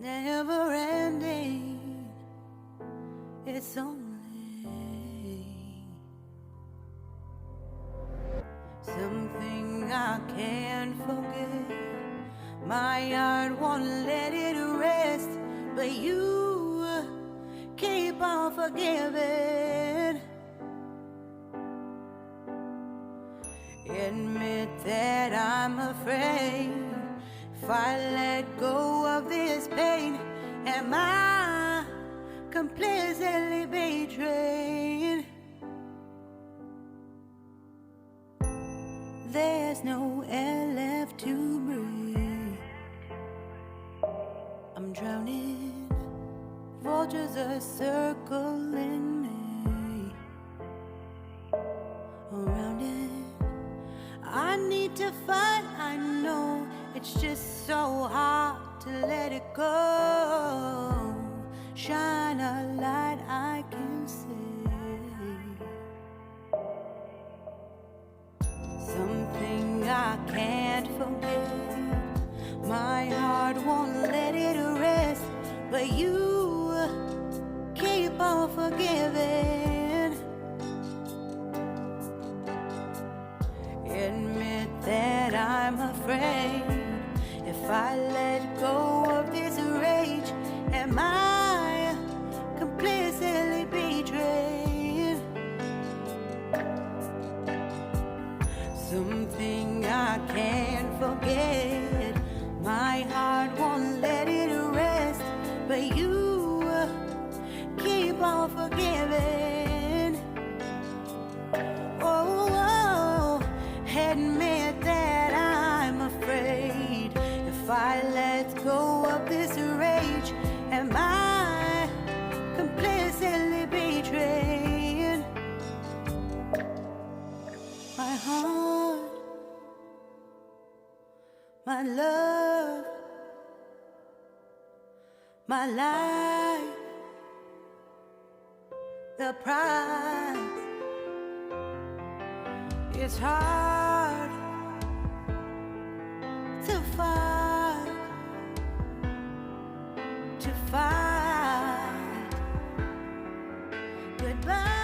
never ending. It's only something I can't forget. My heart won't let it rest, but you keep on forgiving. Admit that I'm afraid. If I let go of this pain, am I completely betrayed? There's no air left to breathe. I'm drowning. Vultures are circling me. Around it, I need to fight. I know it's just so hard to let it go. Shine a light I can see. Something I can't forget. My heart won't let it rest, but you keep on forgiving. Admit that I'm afraid. If I let go of this rage, am I completely betrayed? Something I can't forget. My heart won't let it rest, but you keep on forgiving. Oh, admit that I'm afraid. If I let go of this rage, am I completely betrayed? My heart, my love, my life, the price. It's hard to fight, goodbye.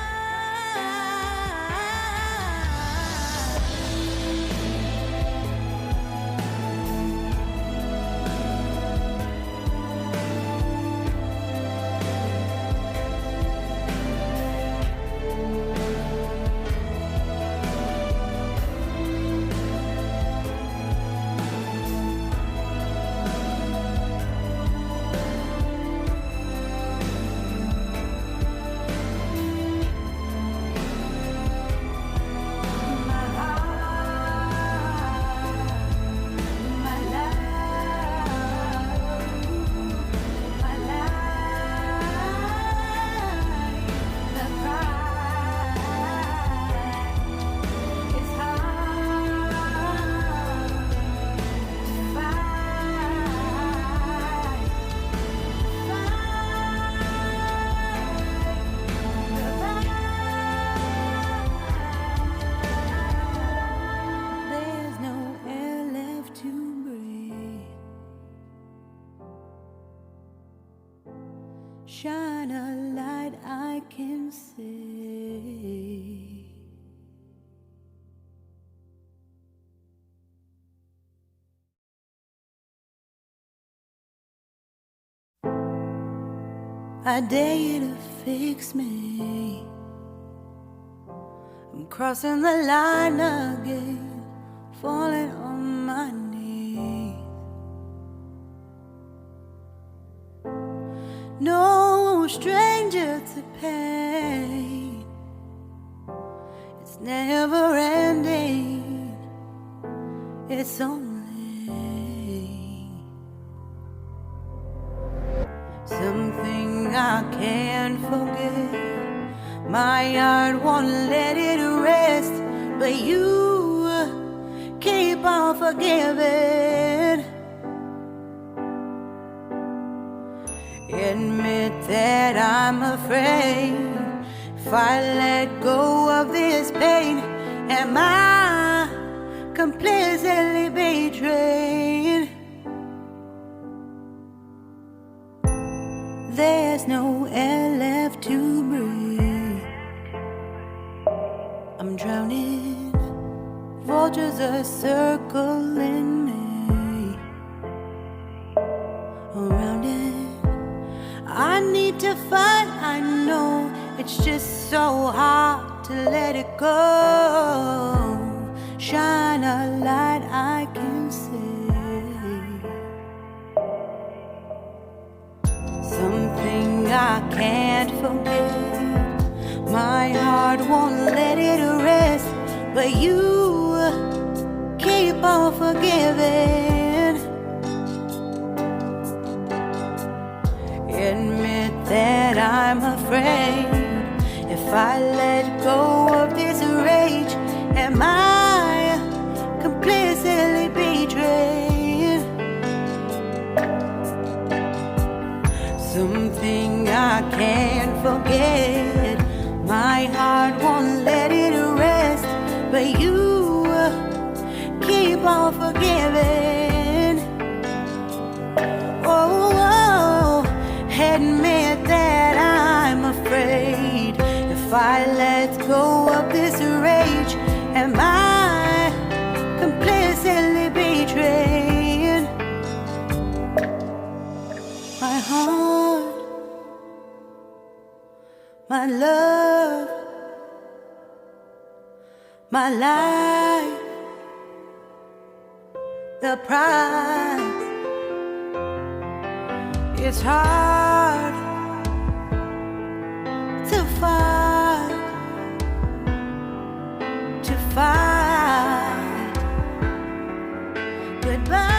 Shine a light I can see. I dare you to fix me. I'm crossing the line again, falling on my knees. No stranger to pain. It's never ending. It's only something I can't forget. My heart won't let it rest, but you keep on forgiving. Admit that I'm afraid. If I let go of this pain, am I completely betrayed? There's no air left to breathe. I'm drowning. Vultures are circling me. Around it, I need to fight. I know it's just so hard to let it go. Shine a light I can see. Something I can't forget. My heart won't let it rest, but you keep on forgiving. Admit that I'm afraid. If I let go of this rage, am I completely betrayed? Something I can't forget. My heart won't let it rest, but you keep on forgiving. Oh, admit that I'm afraid. If I let go of this rage, am I completely betrayed? My heart, my love, my life, the price. It's hard to fight, goodbye.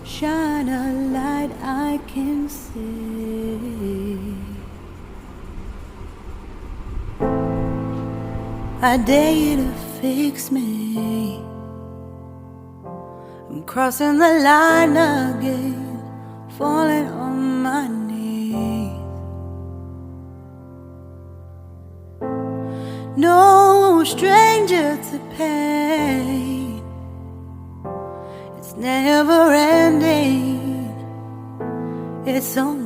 Shine a light I can see. I dare you to fix me. I'm crossing the line again, falling on my knees. No stranger to pain, it's never ending, it's only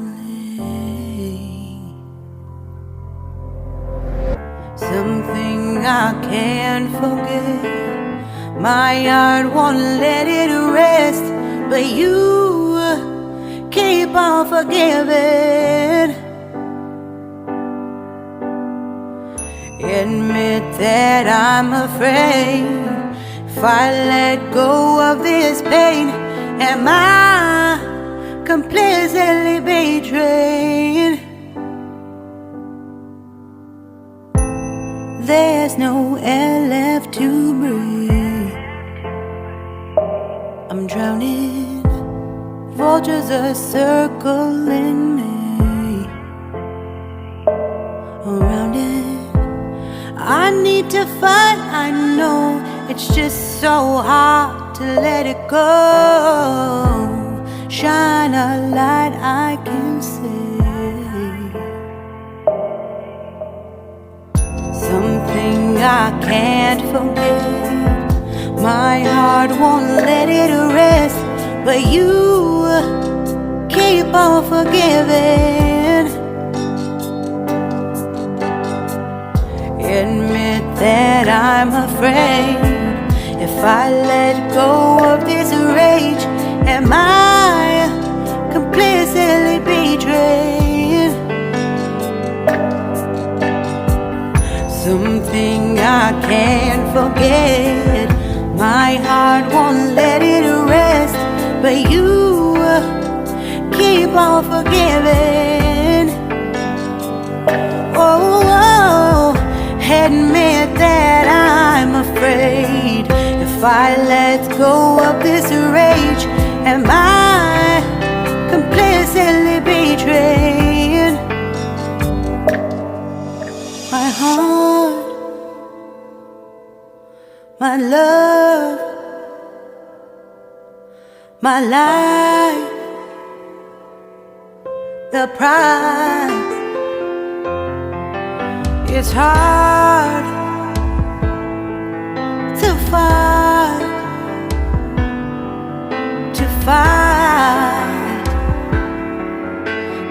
something I can't forget. My heart won't let it rest, but you keep on forgiving. Admit that I'm afraid. If I let go of this pain, am I completely betrayed? There's no air left to breathe. I'm drowning. Vultures are circling me. Around it, I need to fight. I know it's just so hard to let it go. Shine a light I can see. Something I can't forget. My heart won't let it rest, but you keep on forgiving. I'm afraid if I let go of this rage, am I complicitly betrayed? Something I can't forget. My heart won't let it rest, but you keep on forgiving. Oh, admit that I'm afraid if I let go of this rage, am I complicitly betrayed? My heart, my love, my life, the price. It's hard to fight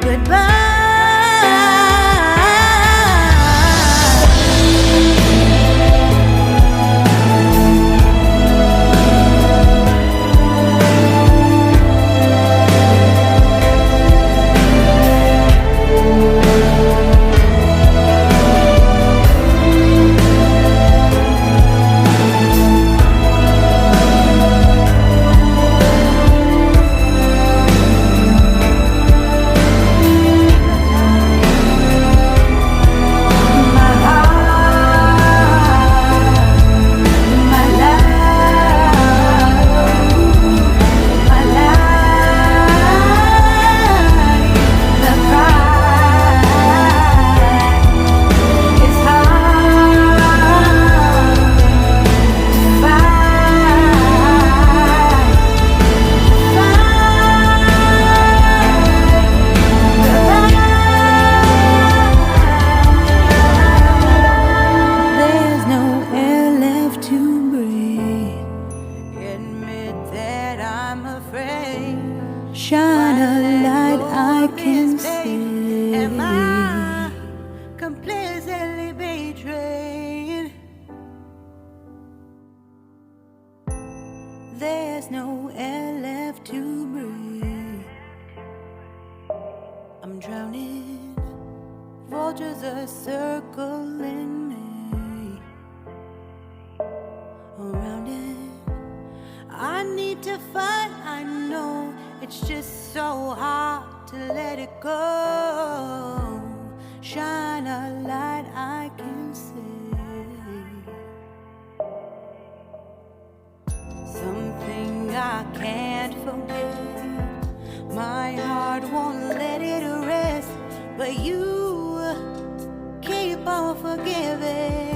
goodbye. Shine a light I can see. Am I completely betrayed? There's no air left to breathe. I'm drowning. Vultures are circling me. Around it, I need to fight. I know it's just so hard to let it go. Shine a light I can see. Something I can't forget. My heart won't let it rest, but you keep on forgiving.